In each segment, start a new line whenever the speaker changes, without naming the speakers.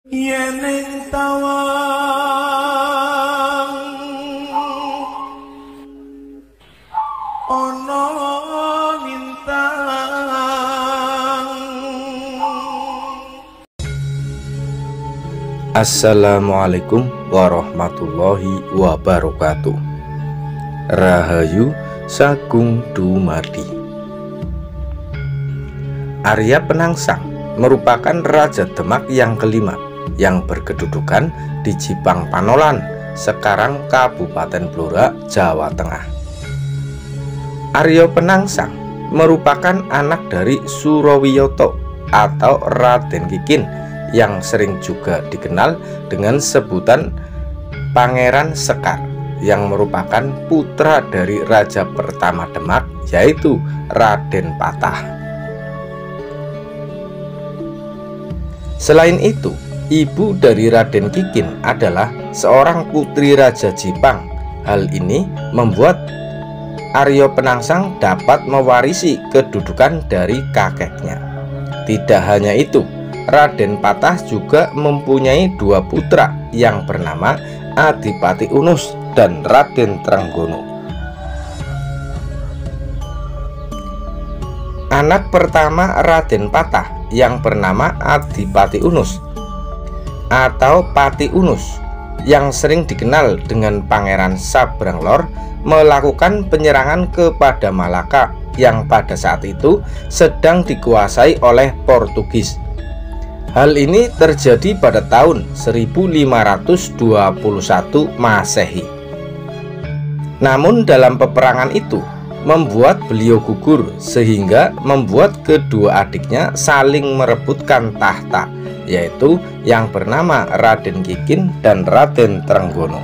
Yeneng tawang ono lintang.
Assalamualaikum warahmatullahi wabarakatuh. Rahayu Sagung Dumadi. Arya Penangsang merupakan Raja Demak yang kelima yang berkedudukan di Jipang Panolan, sekarang Kabupaten Blora, Jawa Tengah. Arya Penangsang merupakan anak dari Surowiyoto atau Raden Kikin yang sering juga dikenal dengan sebutan Pangeran Sekar, yang merupakan putra dari Raja pertama Demak, yaitu Raden Patah. Selain itu, ibu dari Raden Kikin adalah seorang putri Raja Jipang. Hal ini membuat Arya Penangsang dapat mewarisi kedudukan dari kakeknya. Tidak hanya itu, Raden Patah juga mempunyai dua putra yang bernama Adipati Unus dan Raden Trenggono. Anak pertama Raden Patah yang bernama Adipati Unus atau Pati Unus, yang sering dikenal dengan Pangeran Sabranglor, melakukan penyerangan kepada Malaka yang pada saat itu sedang dikuasai oleh Portugis. Hal ini terjadi pada tahun 1521 Masehi. Namun dalam peperangan itu membuat beliau gugur, sehingga membuat kedua adiknya saling merebutkan tahta, yaitu yang bernama Raden Kikin dan Raden Trenggono.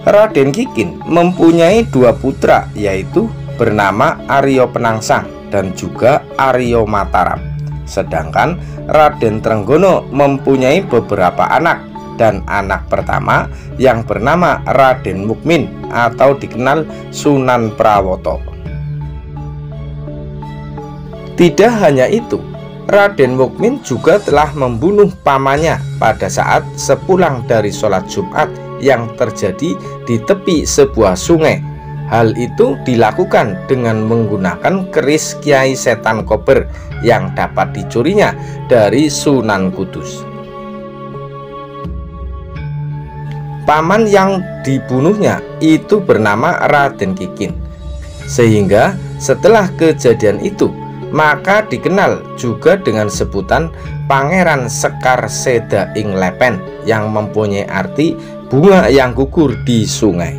Raden Kikin mempunyai dua putra, yaitu bernama Arya Penangsang dan juga Arya Mataram. Sedangkan Raden Trenggono mempunyai beberapa anak, dan anak pertama yang bernama Raden Mukmin atau dikenal Sunan Prawoto. Tidak hanya itu, Raden Mukmin juga telah membunuh pamannya pada saat sepulang dari sholat Jumat yang terjadi di tepi sebuah sungai. Hal itu dilakukan dengan menggunakan keris Kiai Setan Kober yang dapat dicurinya dari Sunan Kudus. Paman yang dibunuhnya itu bernama Raden Kikin, sehingga setelah kejadian itu maka dikenal juga dengan sebutan Pangeran Sekar Seda ing Lepen, yang mempunyai arti bunga yang gugur di sungai.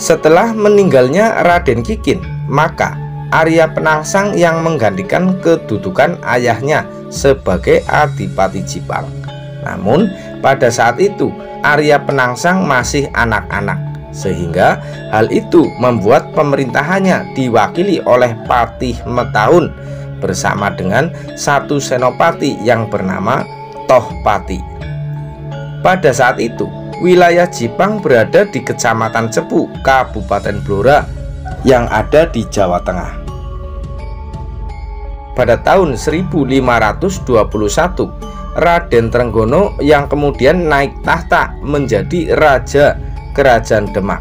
Setelah meninggalnya Raden Kikin, maka Arya Penangsang yang menggantikan kedudukan ayahnya sebagai Adipati Jipang. Namun pada saat itu Arya Penangsang masih anak-anak, sehingga hal itu membuat pemerintahannya diwakili oleh Patih Metaun bersama dengan satu senopati yang bernama Tohpati. Pada saat itu wilayah Jipang berada di Kecamatan Cepu, Kabupaten Blora, yang ada di Jawa Tengah. Pada tahun 1521, Raden Trenggono yang kemudian naik tahta menjadi raja Kerajaan Demak.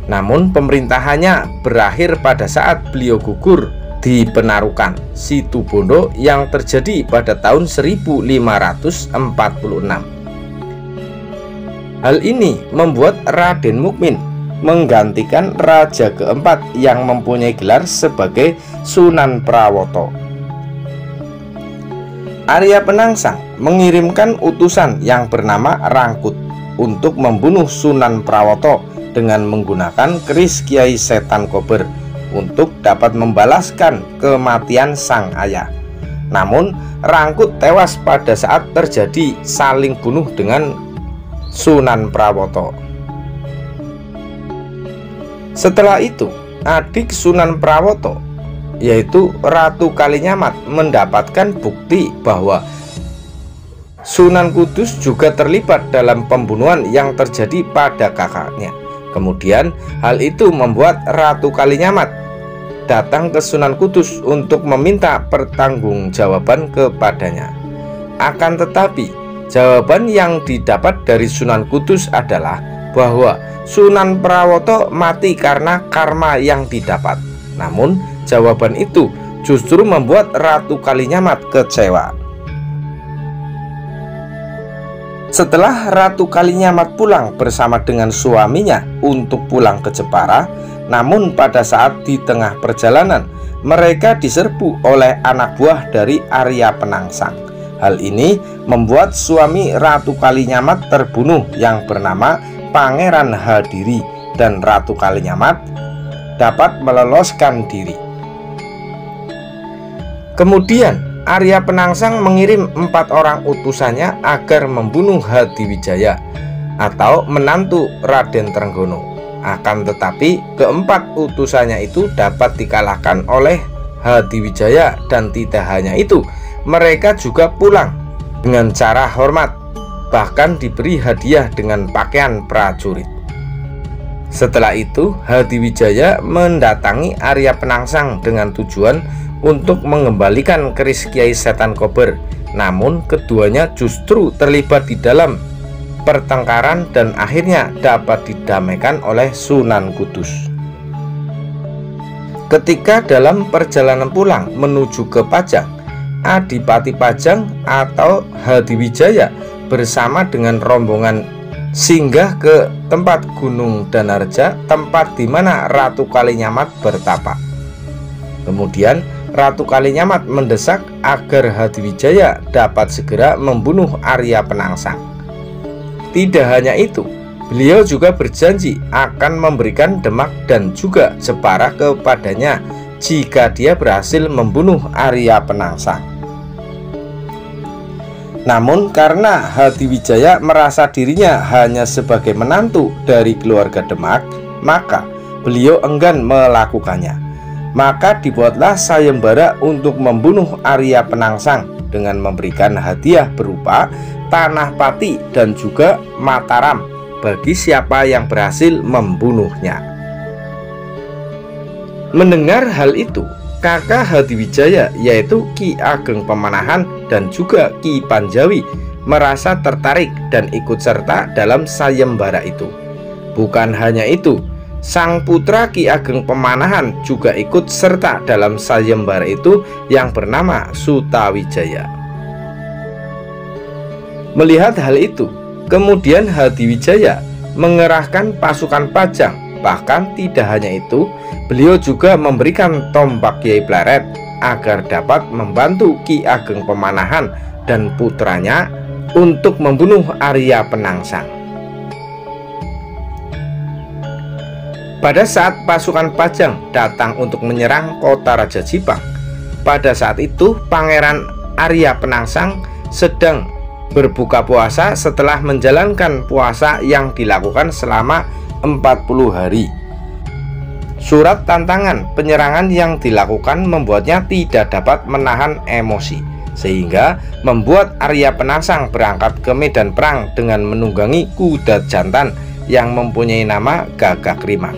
Namun pemerintahannya berakhir pada saat beliau gugur di Penarukan Situbondo yang terjadi pada tahun 1546. Hal ini membuat Raden Mukmin menggantikan raja keempat yang mempunyai gelar sebagai Sunan Prawoto. Arya Penangsang mengirimkan utusan yang bernama Rangkut untuk membunuh Sunan Prawoto dengan menggunakan keris Kiai Setan Kober untuk dapat membalaskan kematian sang ayah. Namun Rangkut tewas pada saat terjadi saling bunuh dengan Sunan Prawoto. Setelah itu, adik Sunan Prawoto, yaitu Ratu Kalinyamat, mendapatkan bukti bahwa Sunan Kudus juga terlibat dalam pembunuhan yang terjadi pada kakaknya. Kemudian hal itu membuat Ratu Kalinyamat datang ke Sunan Kudus untuk meminta pertanggungjawaban kepadanya. Akan tetapi, jawaban yang didapat dari Sunan Kudus adalah bahwa Sunan Prawoto mati karena karma yang didapat. Namun, jawaban itu justru membuat Ratu Kalinyamat kecewa. Setelah Ratu Kalinyamat pulang bersama dengan suaminya untuk pulang ke Jepara, namun pada saat di tengah perjalanan mereka diserbu oleh anak buah dari Arya Penangsang. Hal ini membuat suami Ratu Kalinyamat terbunuh yang bernama Pangeran Hadiri, dan Ratu Kalinyamat dapat meloloskan diri. Kemudian Arya Penangsang mengirim 4 orang utusannya agar membunuh Hadiwijaya atau menantu Raden Trenggono. Akan tetapi keempat utusannya itu dapat dikalahkan oleh Hadiwijaya, dan tidak hanya itu, mereka juga pulang dengan cara hormat, bahkan diberi hadiah dengan pakaian prajurit. Setelah itu Hadiwijaya mendatangi Arya Penangsang dengan tujuan untuk mengembalikan keris Kiai Setan Kober. Namun keduanya justru terlibat di dalam pertengkaran dan akhirnya dapat didamaikan oleh Sunan Kudus. Ketika dalam perjalanan pulang menuju ke Pajang, Adipati Pajang atau Hadiwijaya bersama dengan rombongan singgah ke tempat Gunung Danarja, tempat di mana Ratu Kalinyamat bertapa. Kemudian Ratu Kalinyamat mendesak agar Hadiwijaya dapat segera membunuh Arya Penangsang. Tidak hanya itu, beliau juga berjanji akan memberikan Demak dan juga Jepara kepadanya jika dia berhasil membunuh Arya Penangsang. Namun karena Hadiwijaya merasa dirinya hanya sebagai menantu dari keluarga Demak, maka beliau enggan melakukannya. Maka dibuatlah sayembara untuk membunuh Arya Penangsang dengan memberikan hadiah berupa tanah pati dan juga Mataram bagi siapa yang berhasil membunuhnya. Mendengar hal itu, kakak Hadiwijaya yaitu Ki Ageng Pemanahan dan juga Ki Panjawi merasa tertarik dan ikut serta dalam sayembara itu. Bukan hanya itu, sang putra Ki Ageng Pemanahan juga ikut serta dalam sayembara itu yang bernama Sutawijaya. Melihat hal itu, kemudian Hadiwijaya mengerahkan pasukan Pajang. Bahkan tidak hanya itu, beliau juga memberikan tombak Kiai Pleret agar dapat membantu Ki Ageng Pemanahan dan putranya untuk membunuh Arya Penangsang. Pada saat pasukan Pajang datang untuk menyerang kota Raja Jipang, pada saat itu Pangeran Arya Penangsang sedang berbuka puasa setelah menjalankan puasa yang dilakukan selama 40 hari. Surat tantangan penyerangan yang dilakukan membuatnya tidak dapat menahan emosi, sehingga membuat Arya Penangsang berangkat ke medan perang dengan menunggangi kuda jantan yang mempunyai nama Gagak Rimang.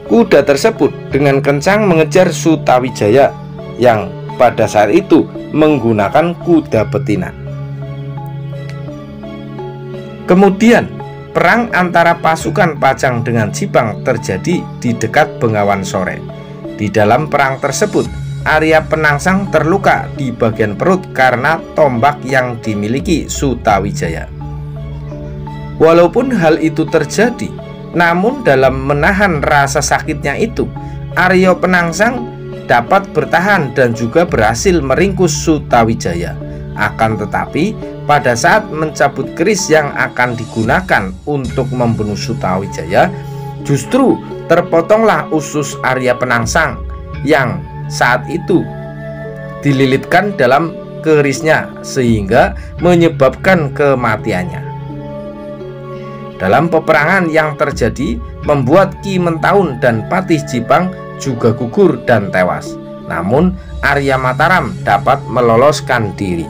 Kuda tersebut dengan kencang mengejar Sutawijaya yang pada saat itu menggunakan kuda betina. Kemudian perang antara pasukan Pajang dengan Jipang terjadi di dekat Bengawan Sore. Di dalam perang tersebut, Arya Penangsang terluka di bagian perut karena tombak yang dimiliki Sutawijaya. Walaupun hal itu terjadi, namun dalam menahan rasa sakitnya itu, Arya Penangsang dapat bertahan dan juga berhasil meringkus Sutawijaya. Akan tetapi pada saat mencabut keris yang akan digunakan untuk membunuh Sutawijaya, justru terpotonglah usus Arya Penangsang yang saat itu dililitkan dalam kerisnya sehingga menyebabkan kematiannya. Dalam peperangan yang terjadi membuat Ki Mentaun dan Patih Jipang juga gugur dan tewas. Namun Arya Mataram dapat meloloskan diri.